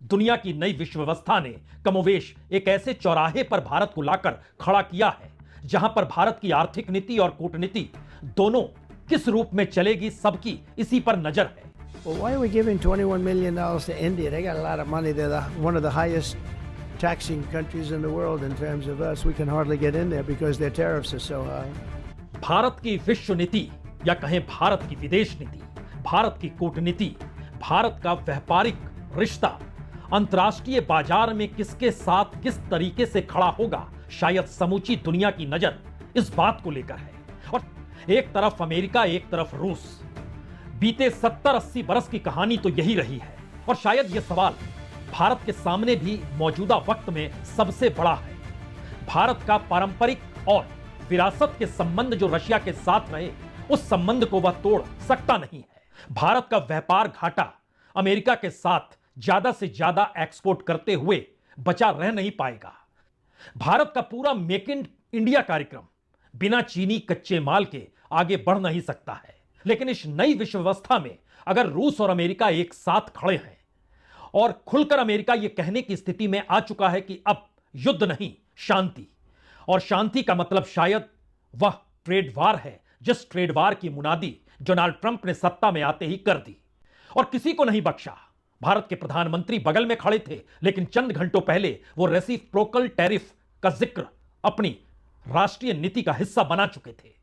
दुनिया की नई विश्व व्यवस्था ने कमोवेश एक ऐसे चौराहे पर भारत को लाकर खड़ा किया है जहां पर भारत की आर्थिक नीति और कूटनीति दोनों किस रूप में चलेगी, सबकी इसी पर नजर है। Well, why are we giving $21 million to India? They got a lot of money. They're one of the highest taxing countries in the world in terms of us. We can hardly get in there because their tariffs are so high. Bharat की विश्व नीति या कहें भारत की विदेश नीति, भारत की कूटनीति, भारत का व्यापारिक रिश्ता अंतर्राष्ट्रीय बाजार में किसके साथ किस तरीके से खड़ा होगा, शायद समूची दुनिया की नजर इस बात को लेकर है। और एक तरफ अमेरिका, एक तरफ रूस। बीते 70-80 बरस की कहानी तो यही रही है और शायद यह सवाल भारत के सामने भी मौजूदा वक्त में सबसे बड़ा है। भारत का पारंपरिक और विरासत के संबंध जो रशिया के साथ रहे, उस संबंध को वह तोड़ सकता नहीं है। भारत का व्यापार घाटा अमेरिका के साथ ज्यादा से ज्यादा एक्सपोर्ट करते हुए बचा रह नहीं पाएगा। भारत का पूरा मेक इन इंडिया कार्यक्रम बिना चीनी कच्चे माल के आगे बढ़ नहीं सकता है। लेकिन इस नई विश्व व्यवस्था में अगर रूस और अमेरिका एक साथ खड़े हैं और खुलकर अमेरिका यह कहने की स्थिति में आ चुका है कि अब युद्ध नहीं, शांति, और शांति का मतलब शायद वह ट्रेड वार है जिस ट्रेड वार की मुनादी डोनाल्ड ट्रंप ने सत्ता में आते ही कर दी और किसी को नहीं बख्शा। भारत के प्रधानमंत्री बगल में खड़े थे, लेकिन चंद घंटों पहले वो रेसिप्रोकल टैरिफ का जिक्र अपनी राष्ट्रीय नीति का हिस्सा बना चुके थे।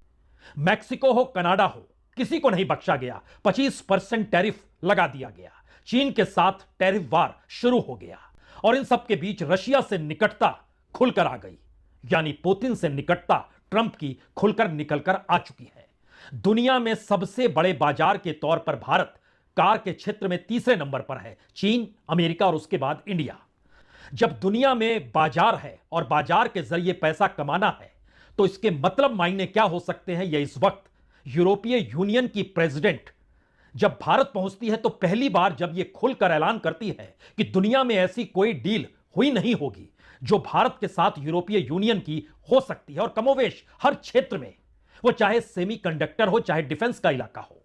मैक्सिको हो, कनाडा हो, किसी को नहीं बख्शा गया। 25% टैरिफ लगा दिया गया। चीन के साथ टैरिफ वार शुरू हो गया और इन सब के बीच रशिया से निकटता खुलकर आ गई, यानी पुतिन से निकटता ट्रंप की खुलकर निकलकर आ चुकी है। दुनिया में सबसे बड़े बाजार के तौर पर भारत कार के क्षेत्र में तीसरे नंबर पर है, चीन, अमेरिका और उसके बाद इंडिया। जब दुनिया में बाजार है और बाजार के जरिए पैसा कमाना है तो इसके मतलब मायने क्या हो सकते हैं, यह इस वक्त यूरोपीय यूनियन की प्रेसिडेंट जब भारत पहुंचती है तो पहली बार जब यह खुलकर ऐलान करती है कि दुनिया में ऐसी कोई डील हुई नहीं होगी जो भारत के साथ यूरोपीय यूनियन की हो सकती है। और कमोवेश हर क्षेत्र में, वो चाहे सेमीकंडक्टर हो, चाहे डिफेंस का इलाका हो,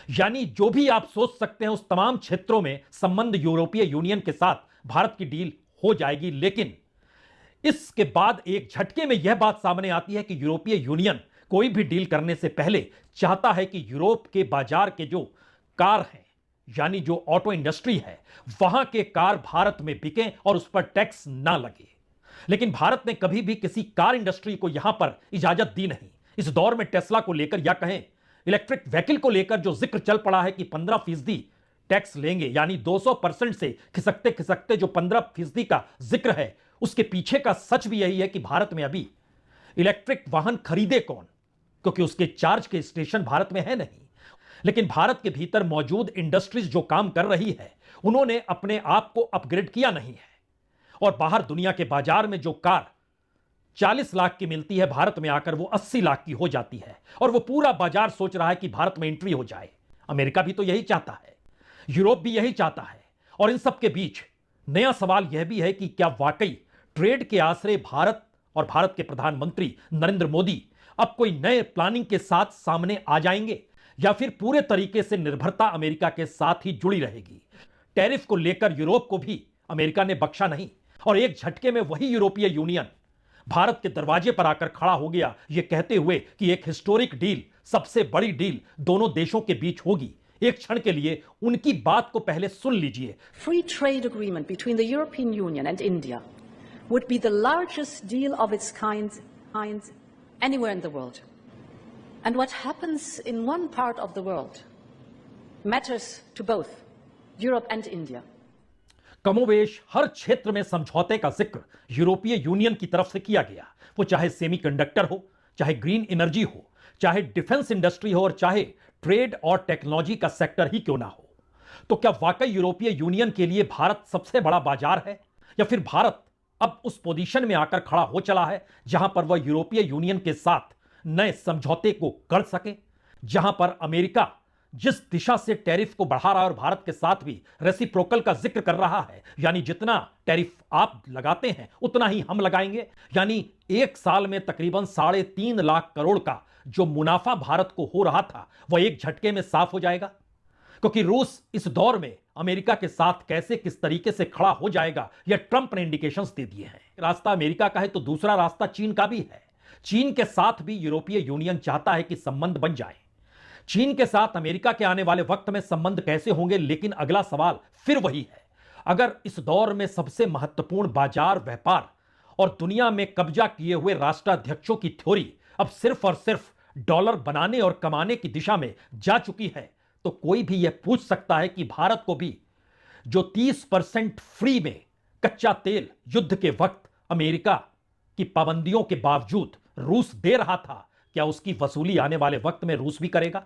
यानी जो भी आप सोच सकते हैं उस तमाम क्षेत्रों में संबंध यूरोपीय यूनियन के साथ भारत की डील हो जाएगी। लेकिन इसके बाद एक झटके में यह बात सामने आती है कि यूरोपीय यूनियन कोई भी डील करने से पहले चाहता है कि यूरोप के बाजार के जो कार हैं, यानी जो ऑटो इंडस्ट्री है, वहां के कार भारत में बिकें और उस पर टैक्स ना लगे। लेकिन भारत ने कभी भी किसी कार इंडस्ट्री को यहां पर इजाजत दी नहीं। इस दौर में टेस्ला को लेकर या कहें इलेक्ट्रिक व्हीकल को लेकर जो जिक्र चल पड़ा है कि 15% टैक्स लेंगे, यानी 200% से खिसकते खिसकते जो 15% का जिक्र है, उसके पीछे का सच भी यही है कि भारत में अभी इलेक्ट्रिक वाहन खरीदे कौन, क्योंकि उसके चार्ज के स्टेशन भारत में है नहीं। लेकिन भारत के भीतर मौजूद इंडस्ट्रीज जो काम कर रही है उन्होंने अपने आप को अपग्रेड किया नहीं है और बाहर दुनिया के बाजार में जो कार 40 लाख की मिलती है, भारत में आकर वो 80 लाख की हो जाती है और वो पूरा बाजार सोच रहा है कि भारत में एंट्री हो जाए। अमेरिका भी तो यही चाहता है, यूरोप भी यही चाहता है। और इन सब के बीच नया सवाल यह भी है कि क्या वाकई ट्रेड के आसरे भारत और भारत के प्रधानमंत्री नरेंद्र मोदी अब कोई नए प्लानिंग के साथ सामने आ जाएंगे या फिर पूरे तरीके से निर्भरता अमेरिका के साथ ही जुड़ी रहेगी। टैरिफ को लेकर यूरोप को भी अमेरिका ने बख्शा नहीं और एक झटके में वही यूरोपीय यूनियन भारत के दरवाजे पर आकर खड़ा हो गया, यह कहते हुए कि एक हिस्टोरिक डील, सबसे बड़ी डील दोनों देशों के बीच होगी। एक क्षण के लिए उनकी बात को पहले सुन लीजिए। Free trade agreement between the European Union and India would be the largest deal of its kind anywhere in the world. And what happens in one part of the world matters to both Europe and India. कमोवेश हर क्षेत्र में समझौते का जिक्र यूरोपीय union की तरफ से किया गया, वो चाहे सेमीकंडक्टर हो, चाहे ग्रीन एनर्जी हो, चाहे डिफेंस इंडस्ट्री हो और चाहे ट्रेड और टेक्नोलॉजी का सेक्टर ही क्यों ना हो। तो क्या वाकई यूरोपीय यूनियन के लिए भारत सबसे बड़ा बाजार है या फिर भारत अब उस पोजीशन में आकर खड़ा हो चला है जहां पर वह यूरोपीय यूनियन के साथ नए समझौते को कर सके, जहां पर अमेरिका जिस दिशा से टैरिफ को बढ़ा रहा है और भारत के साथ भी रेसिप्रोकल का जिक्र कर रहा है, यानी जितना टैरिफ आप लगाते हैं उतना ही हम लगाएंगे, यानी एक साल में तकरीबन 3.5 लाख करोड़ का जो मुनाफा भारत को हो रहा था वह एक झटके में साफ हो जाएगा। क्योंकि रूस इस दौर में अमेरिका के साथ कैसे किस तरीके से खड़ा हो जाएगा यह ट्रंप ने इंडिकेशंस दे दिए हैं। रास्ता अमेरिका का है तो दूसरा रास्ता चीन का भी है। चीन के साथ भी यूरोपीय यूनियन चाहता है कि संबंध बन जाए। चीन के साथ अमेरिका के आने वाले वक्त में संबंध कैसे होंगे, लेकिन अगला सवाल फिर वही है। अगर इस दौर में सबसे महत्वपूर्ण बाजार, व्यापार और दुनिया में कब्जा किए हुए राष्ट्राध्यक्षों की थ्योरी अब सिर्फ और सिर्फ डॉलर बनाने और कमाने की दिशा में जा चुकी है, तो कोई भी यह पूछ सकता है कि भारत को भी जो 30% फ्री में कच्चा तेल युद्ध के वक्त अमेरिका की पाबंदियों के बावजूद रूस दे रहा था, क्या उसकी वसूली आने वाले वक्त में रूस भी करेगा?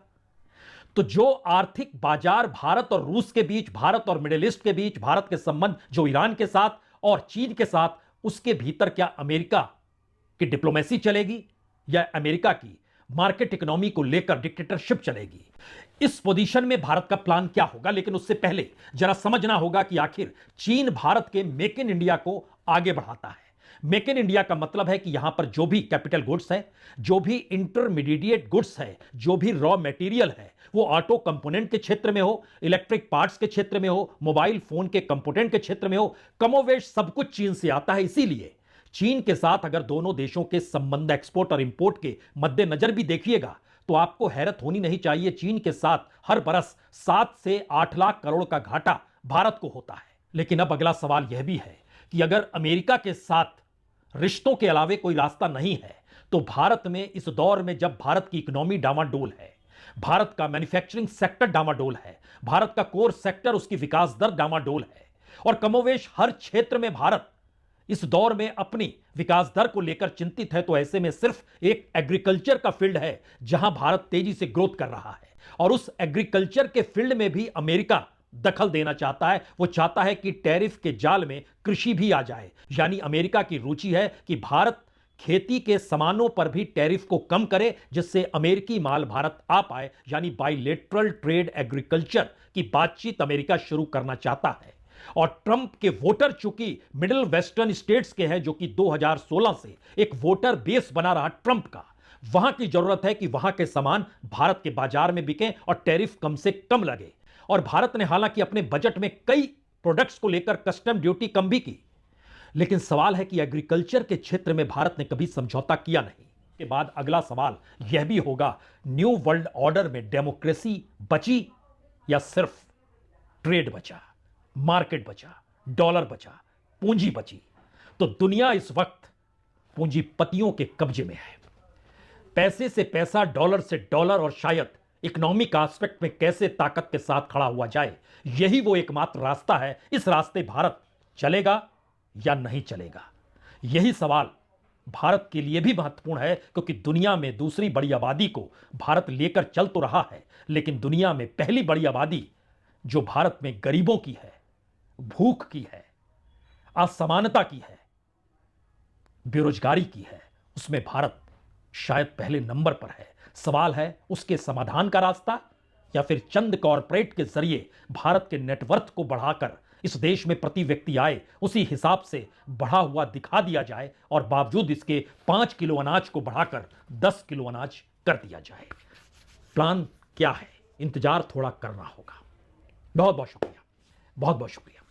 तो जो आर्थिक बाजार भारत और रूस के बीच, भारत और मिडिल ईस्ट के बीच, भारत के संबंध जो ईरान के साथ और चीन के साथ, उसके भीतर क्या अमेरिका की डिप्लोमेसी चलेगी या अमेरिका की मार्केट इकोनॉमी को लेकर डिक्टेटरशिप चलेगी? इस पोजीशन में भारत का प्लान क्या होगा? लेकिन उससे पहले जरा समझना होगा कि आखिर चीन भारत के मेक इन इंडिया को आगे बढ़ाता है। मेक इन इंडिया का मतलब है कि यहां पर जो भी कैपिटल गुड्स है, जो भी इंटरमीडिएट गुड्स है, जो भी रॉ मटेरियल है, वो ऑटो कंपोनेंट के क्षेत्र में हो, इलेक्ट्रिक पार्ट्स के क्षेत्र में हो, मोबाइल फोन के कंपोनेंट के क्षेत्र में हो, कमोवेश सब कुछ चीन से आता है। इसीलिए चीन के साथ अगर दोनों देशों के संबंध एक्सपोर्ट और इंपोर्ट के मद्देनजर भी देखिएगा तो आपको हैरत होनी नहीं चाहिए। चीन के साथ हर बरस 7 से 8 लाख करोड़ का घाटा भारत को होता है। लेकिन अब अगला सवाल यह भी है कि अगर अमेरिका के साथ रिश्तों के अलावे कोई रास्ता नहीं है तो भारत में इस दौर में जब भारत की इकोनॉमी डामाडोल है, भारत का मैन्युफैक्चरिंग सेक्टर डामाडोल है, भारत का कोर सेक्टर, उसकी विकास दर डामाडोल है और कमोवेश हर क्षेत्र में भारत इस दौर में अपनी विकास दर को लेकर चिंतित है, तो ऐसे में सिर्फ एक एग्रीकल्चर का फील्ड है जहां भारत तेजी से ग्रोथ कर रहा है और उस एग्रीकल्चर के फील्ड में भी अमेरिका दखल देना चाहता है। वो चाहता है कि टैरिफ के जाल में कृषि भी आ जाए, यानी अमेरिका की रुचि है कि भारत खेती के सामानों पर भी टैरिफ को कम करे जिससे अमेरिकी माल भारत आ पाए, यानी बाइलेटरल ट्रेड एग्रीकल्चर की बातचीत अमेरिका शुरू करना चाहता है। और ट्रंप के वोटर चूंकि मिडिल वेस्टर्न स्टेट्स के हैं, जो कि 2016 से एक वोटर बेस बना रहा ट्रंप का, वहां की जरूरत है कि वहां के सामान भारत के बाजार में बिके और टैरिफ कम से कम लगे। और भारत ने हालांकि अपने बजट में कई प्रोडक्ट्स को लेकर कस्टम ड्यूटी कम भी की, लेकिन सवाल है कि एग्रीकल्चर के क्षेत्र में भारत ने कभी समझौता किया नहीं। के बाद अगला सवाल यह भी होगा, न्यू वर्ल्ड ऑर्डर में डेमोक्रेसी बची या सिर्फ ट्रेड बचा, मार्केट बचा, डॉलर बचा, पूंजी बची? तो दुनिया इस वक्त पूंजीपतियों के कब्जे में है। पैसे से पैसा, डॉलर से डॉलर और शायद इकोनॉमिक एस्पेक्ट में कैसे ताकत के साथ खड़ा हुआ जाए, यही वो एकमात्र रास्ता है। इस रास्ते भारत चलेगा या नहीं चलेगा, यही सवाल भारत के लिए भी महत्वपूर्ण है, क्योंकि दुनिया में दूसरी बड़ी आबादी को भारत लेकर चल तो रहा है, लेकिन दुनिया में पहली बड़ी आबादी जो भारत में गरीबों की है, भूख की है, असमानता की है, बेरोजगारी की है, उसमें भारत शायद पहले नंबर पर है। सवाल है उसके समाधान का रास्ता या फिर चंद कॉरपोरेट के जरिए भारत के नेटवर्थ को बढ़ाकर इस देश में प्रति व्यक्ति आय उसी हिसाब से बढ़ा हुआ दिखा दिया जाए और बावजूद इसके 5 किलो अनाज को बढ़ाकर 10 किलो अनाज कर दिया जाए। प्लान क्या है, इंतजार थोड़ा करना होगा। बहुत बहुत शुक्रिया, बहुत बहुत शुक्रिया।